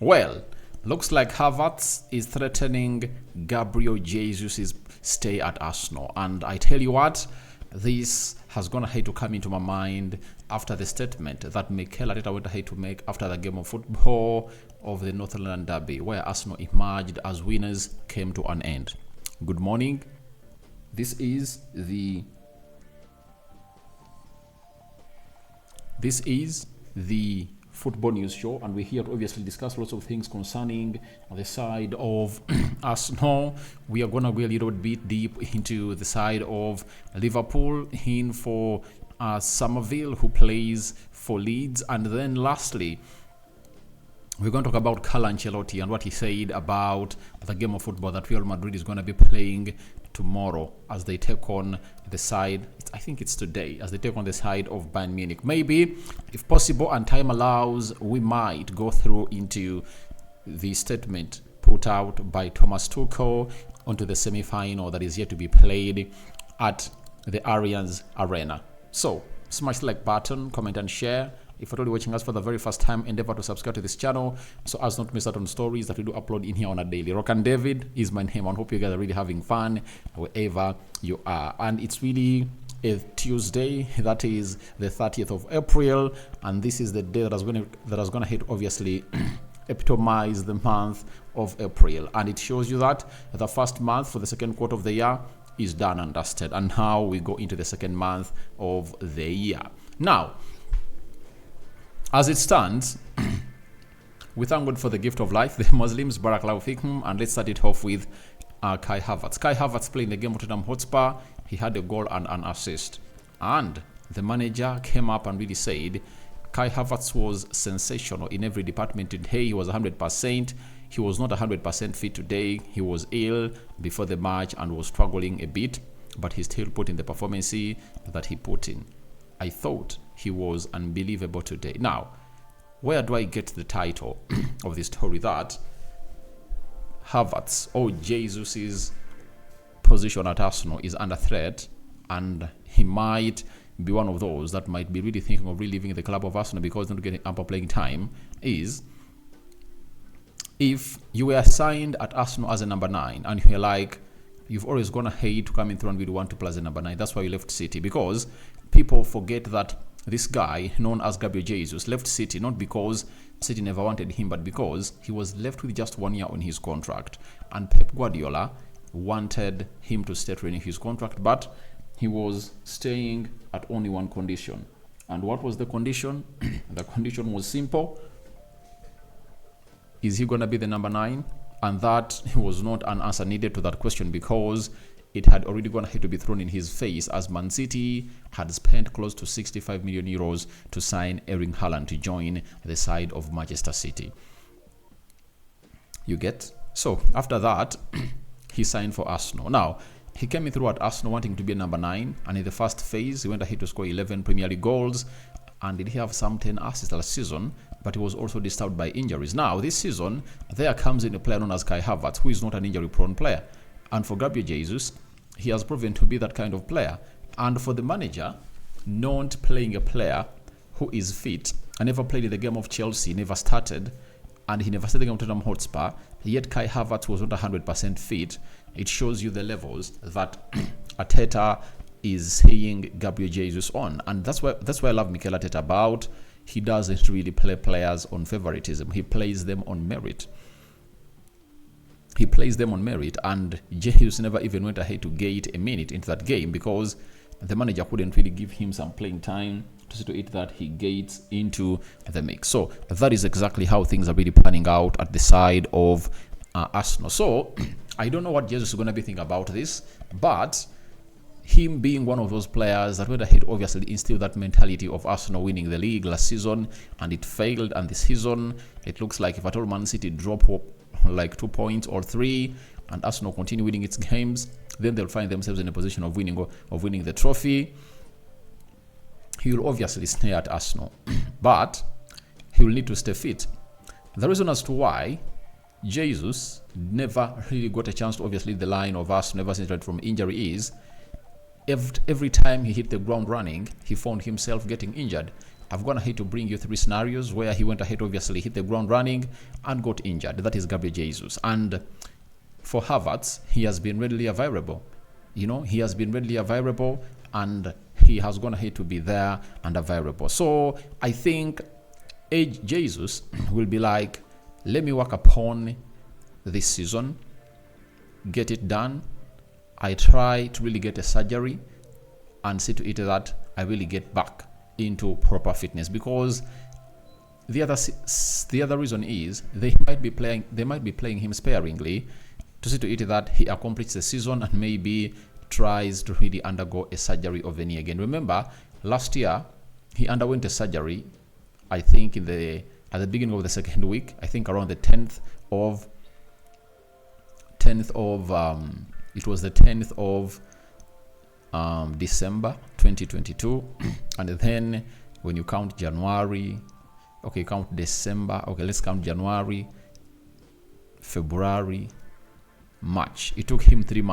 Well, looks like Havertz is threatening Gabriel Jesus' stay at Arsenal. And I tell you what, this has gone ahead to come into my mind after the statement that Mikel Arteta went ahead to make after the game of football of the North London Derby, where Arsenal emerged as winners, came to an end. Good morning. This is the Football News Show, and we're here to obviously discuss lots of things concerning the side of Arsenal. We are going to go a little bit deep into the side of Liverpool, in for Summerville, who plays for Leeds, and then lastly, we're going to talk about Carlo Ancelotti and what he said about the game of football that Real Madrid is going to be playing tomorrow as they take on the side, I think it's today, as they take on the side of Bayern Munich. Maybe, if possible and time allows, we might go through into the statement put out by Thomas Tuchel onto the semi-final that is yet to be played at the Allianz Arena. So, smash the like button, comment and share. If you're already watching us for the very first time, endeavor to subscribe to this channel so as not to miss out on stories that we do upload in here on a daily. Rokani David is my name, and hope you guys are really having fun wherever you are. And it's really a Tuesday, that is the 30th of April, and this is the day that is going to hit, obviously epitomize the month of April, and it shows you that the first month for the second quarter of the year is done and dusted, and now we go into the second month of the year. Now, as it stands, we thank God for the gift of life, the Muslims, Barakallahu Fikum, and let's start it off with Kai Havertz. Kai Havertz playing the game of Tottenham Hotspur. He had a goal and an assist. And the manager came up and really said Kai Havertz was sensational in every department today. He was 100%. He was not 100% fit today. He was ill before the match and was struggling a bit, but he still put in the performance that he put in. I thought he was unbelievable today. Now, where do I get the title of this story that Havertz or Jesus' position at Arsenal is under threat, and he might be one of those that might be really thinking of leaving the club of Arsenal because not getting ample playing time, is if you were signed at Arsenal as a number 9 and you're like, you've always gone ahead to come in through and really want to play as a number 9. That's why you left City, because people forget that this guy, known as Gabriel Jesus, left City not because City never wanted him, but because he was left with just 1 year on his contract. And Pep Guardiola wanted him to stay to renew his contract, but he was staying at only one condition. And what was the condition? The condition was simple. Is he going to be the number 9? And that was not an answer needed to that question, because it had already gone ahead to be thrown in his face, as Man City had spent close to 65 million euros to sign Erling Haaland to join the side of Manchester City. You get? So after that, he signed for Arsenal. Now, he came in through at Arsenal wanting to be a number 9, and in the first phase, he went ahead to score 11 Premier League goals, and did he have some 10 assists last season, but he was also disturbed by injuries. Now, this season, there comes in a player known as Kai Havertz, who is not an injury-prone player. And for Gabriel Jesus, he has proven to be that kind of player. And for the manager, not playing a player who is fit, and never played in the game of Chelsea, never started, and he never started the game of Tottenham Hotspur, yet Kai Havertz was not 100% fit, it shows you the levels that Arteta is seeing Gabriel Jesus on. And that's why I love Mikel Arteta about. He doesn't really play players on favoritism. He plays them on merit. And Jesus never even went ahead to gate a minute into that game because the manager couldn't really give him some playing time to see to it that he gates into the mix. So that is exactly how things are really panning out at the side of Arsenal. So I don't know what Jesus is going to be thinking about this, but him being one of those players that went ahead obviously instill that mentality of Arsenal winning the league last season, and it failed. And this season, it looks like if at all Man City drop like 2 points or 3, and Arsenal continue winning its games, then they'll find themselves in a position of winning the trophy. He will obviously stay at Arsenal, but he will need to stay fit. The reason as to why Jesus never really got a chance to obviously the line of Arsenal ever since right from injury is every time he hit the ground running, he found himself getting injured. I've gone ahead to bring you 3 scenarios where he went ahead, obviously hit the ground running and got injured. That is Gabriel Jesus. And for Havertz, he has been readily available. He has been readily available and he has gone ahead to be there and available. So I think Jesus will be like, let me work upon this season, get it done. I try to really get a surgery and see to it that I really get back into proper fitness, because the other reason is they might be playing him sparingly to see to it that he accomplishes the season and maybe tries to really undergo a surgery of the knee again. Remember, last year he underwent a surgery, I think at the beginning of the second week, I think around the 10th of it was the 10th of December 2022. And then when you count January, okay, count December, okay, let's count January, February, March. It took him 3 to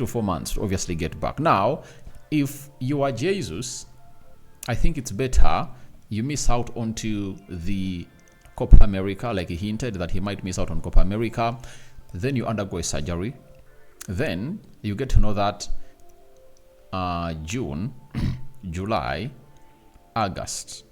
4 months to obviously get back. Now, if you are Jesus, I think it's better you miss out onto the Copa America, like he hinted that he might miss out on Copa America. Then you undergo a surgery. Then you get to know that June, July, August,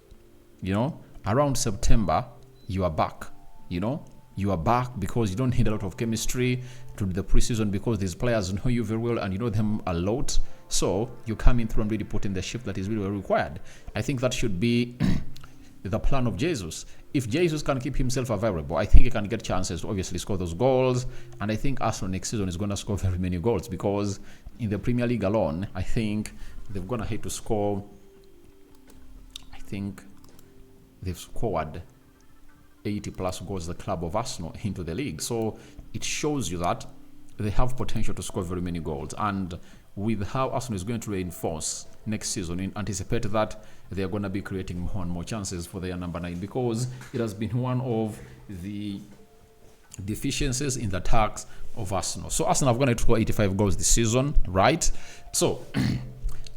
around September, you are back. You are back because you don't need a lot of chemistry to the preseason, because these players know you very well and you know them a lot. So you come in through and really put in the shift that is really required. I think that should be the plan of Jesus. If Jesus can keep himself available, I think he can get chances to obviously score those goals. And I think Arsenal next season is going to score very many goals, because in the Premier League alone, I think they've gone ahead to score, I think they've scored 80 plus goals, the club of Arsenal, into the league. So it shows you that they have potential to score very many goals. And with how Arsenal is going to reinforce next season, in anticipate that they are going to be creating more and more chances for their number 9, because it has been one of the deficiencies in the attacks of Arsenal. So Arsenal have going to score 85 goals this season, right? So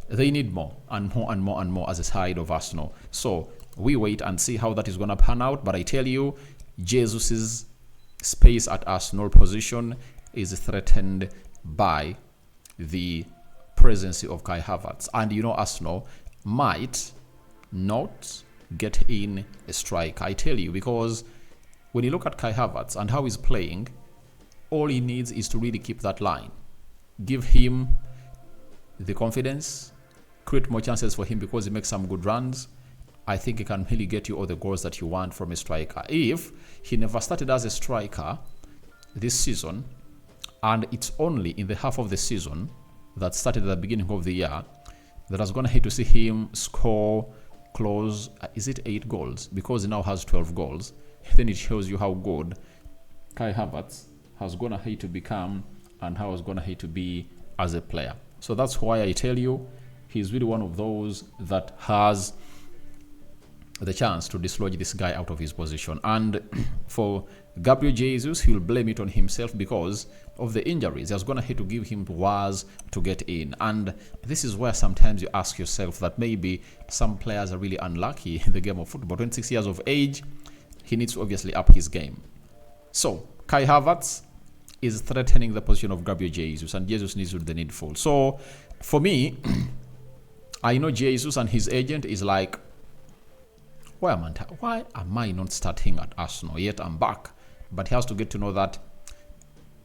they need more and more and more and more as a side of Arsenal. So we wait and see how that is going to pan out. But I tell you, Jesus's space at Arsenal position is threatened by the presence of Kai Havertz. And Arsenal might not get in a striker, I tell you, because when you look at Kai Havertz and how he's playing, all he needs is to really keep that line. Give him the confidence, create more chances for him because he makes some good runs. I think he can really get you all the goals that you want from a striker. If he never started as a striker this season, and it's only in the half of the season that started at the beginning of the year that has gone ahead to see him score close, is it 8 goals? Because he now has 12 goals. Then it shows you how good Kai Havertz has gone ahead to become and how he's gone ahead to be as a player. So that's why I tell you, he's really one of those that has the chance to dislodge this guy out of his position. And for Gabriel Jesus, he will blame it on himself because of the injuries. He has gone ahead to give him was to get in. And this is where sometimes you ask yourself that maybe some players are really unlucky in the game of football. 26 years of age, he needs to obviously up his game. So Kai Havertz is threatening the position of Gabriel Jesus, and Jesus needs to do the needful. So for me, I know Jesus and his agent is like, why am I not starting at Arsenal? Yet I'm back. But he has to get to know that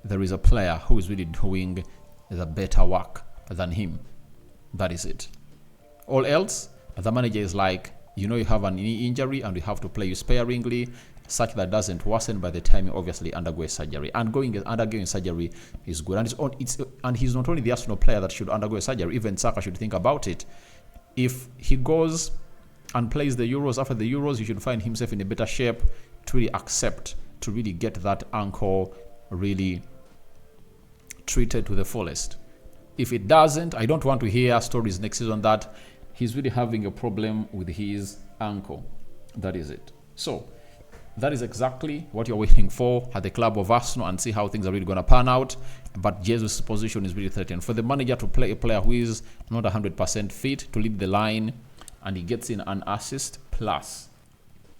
there is a player who is really doing the better work than him. That is it. All else, the manager is like, you have a knee injury and we have to play you sparingly, such that doesn't worsen by the time you obviously undergo a surgery. And undergoing surgery is good. And he's not only the Arsenal player that should undergo a surgery. Even Saka should think about it. If he goes and plays the Euros, after the Euros, he should find himself in a better shape to really accept, to really get that ankle really treated to the fullest. If it doesn't, I don't want to hear stories next season that he's really having a problem with his ankle. That is it. So that is exactly what you're waiting for at the club of Arsenal, and see how things are really going to pan out. But Jesus' position is really threatened. For the manager to play a player who is not 100% fit to lead the line, and he gets in an assist plus,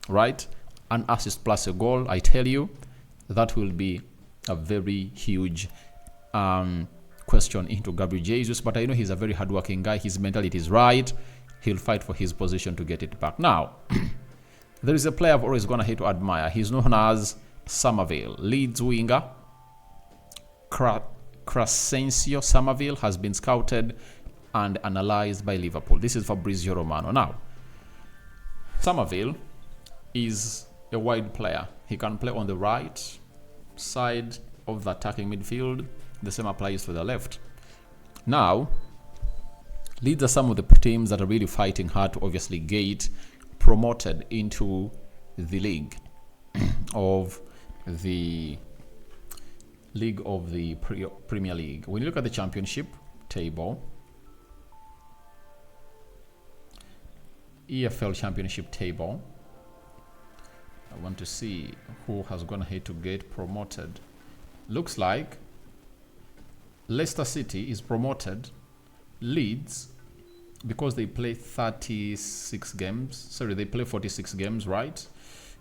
right? An assist plus a goal, I tell you, that will be a very huge question into Gabriel Jesus. But I know he's a very hardworking guy. His mentality is right. He'll fight for his position to get it back. Now, there is a player I've always gone ahead to admire. He's known as Summerville, Leeds winger. Crescencio Summerville has been scouted and analyzed by Liverpool. This is Fabrizio Romano. Now, Summerville is a wide player. He can play on the right side of the attacking midfield. The same applies to the left. Now, Leeds are some of the teams that are really fighting hard to obviously get promoted into the league of the Premier League. When you look at the championship table, EFL championship table, I want to see who has gone ahead to get promoted. Looks like Leicester City is promoted. Leeds, because they play 36 games, sorry, they play 46 games, right?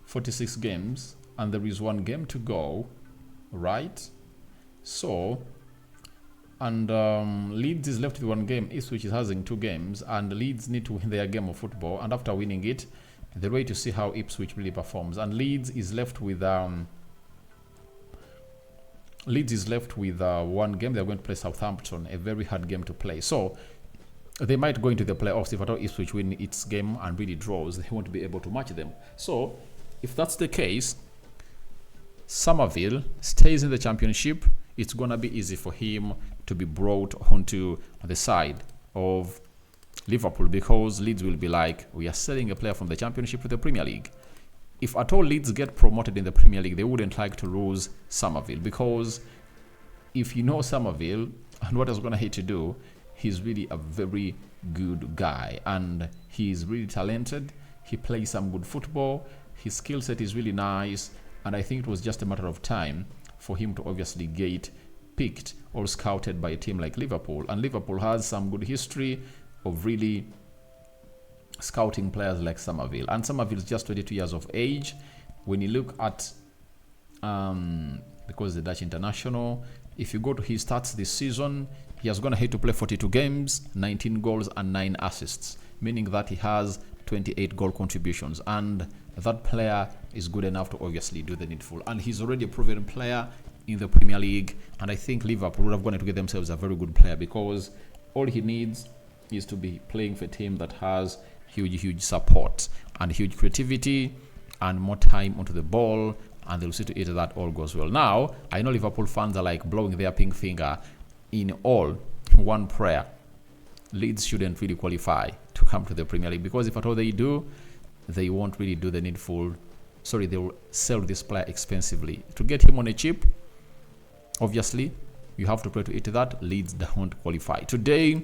46 games, and there is one game to go, right? So, and Leeds is left with one game. Ipswich is having 2 games, and Leeds need to win their game of football, and after winning it, the way to see how Ipswich really performs. And Leeds is left with one game. They're going to play Southampton, a very hard game to play. So they might go into the playoffs. If at all Ipswich win its game and really draws, they won't be able to match them. So if that's the case, Summerville stays in the championship. It's going to be easy for him to be brought onto the side of Liverpool, because Leeds will be like, we are selling a player from the championship to the Premier League. If at all Leeds get promoted in the Premier League, they wouldn't like to lose Summerville, because if you know Summerville and what he's going to hate to do, he's really a very good guy, and he's really talented. He plays some good football. His skill set is really nice, and I think it was just a matter of time for him to obviously get picked or scouted by a team like Liverpool. And Liverpool has some good history of really scouting players like Summerville. And Summerville is just 22 years of age. When you look at, because the Dutch international, if you go to his stats this season, he has gone ahead to play 42 games, 19 goals and 9 assists, meaning that he has 28 goal contributions. And that player is good enough to obviously do the needful. And he's already a proven player in the Premier League. And I think Liverpool would have gone to get themselves a very good player, because all he needs is to be playing for a team that has huge support and huge creativity and more time onto the ball, and they'll see to it that all goes well. Now, I know Liverpool fans are like blowing their pink finger in all one prayer. Leeds shouldn't really qualify to come to the Premier League, because if at all they do, they won't really do the needful. Sorry, they will sell this player expensively. To get him on a cheap, obviously, you have to pray to it that Leeds don't qualify. Today,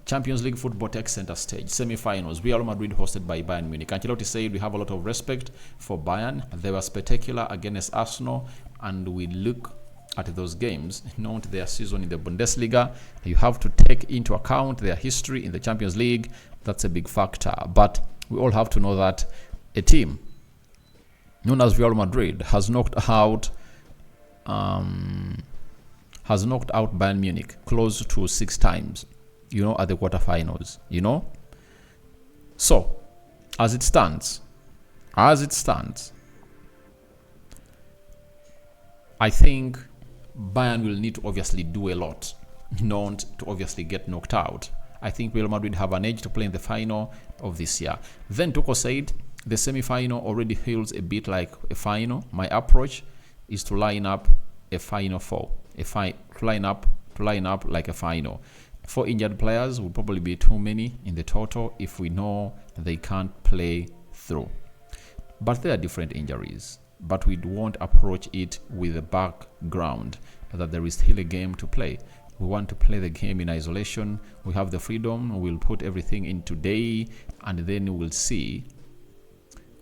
Champions League football takes center stage. Semi-finals. Real Madrid hosted by Bayern Munich. Ancelotti said we have a lot of respect for Bayern. They were spectacular against Arsenal, and we look at those games, not their season in the Bundesliga. You have to take into account their history in the Champions League. That's a big factor. But we all have to know that a team known as Real Madrid has knocked out Bayern Munich close to 6 times, at the quarterfinals, So, as it stands, I think Bayern will need to obviously do a lot, not to obviously get knocked out. I think Real Madrid have an edge to play in the final of this year. Then Tuchel said the semi-final already feels a bit like a final. My approach is to line up a final four, to line up like a final. 4 injured players will probably be too many in the total if we know they can't play through. But there are different injuries. But we won't approach it with the background that there is still a game to play. We want to play the game in isolation. We have the freedom. We'll put everything in today, and then we'll see.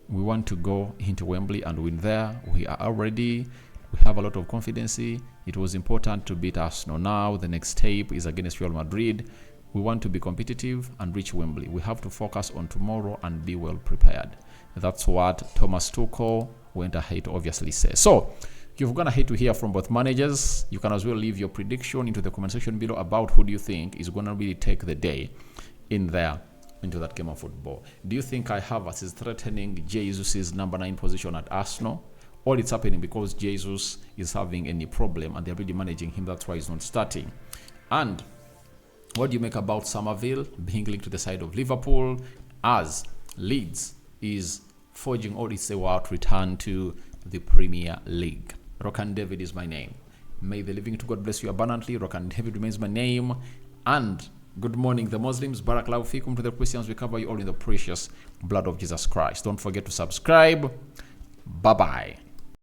We want to go into Wembley and win there. We are ready. We have a lot of confidence. It was important to beat Arsenal. Now the next tape is against Real Madrid. We want to be competitive and reach Wembley. We have to focus on tomorrow and be well prepared. That's what Thomas Tuchel went ahead to obviously say. So, you've gone ahead to hear from both managers. You can as well leave your prediction into the comment section below about who do you think is going to really take the day into that game of football. Do you think Kai Havertz is threatening Jesus' number 9 position at Arsenal? Or it's happening because Jesus is having any problem and they're really managing him, that's why he's not starting? And what do you make about Summerville being linked to the side of Liverpool as Leeds is forging all its way out return to the Premier League? Rokani David is my name. May the living to God bless you abundantly. Rokani David remains my name. And good morning, the Muslims. Barakallahu fikum. To the Christians, we cover you all in the precious blood of Jesus Christ. Don't forget to subscribe. Bye-bye.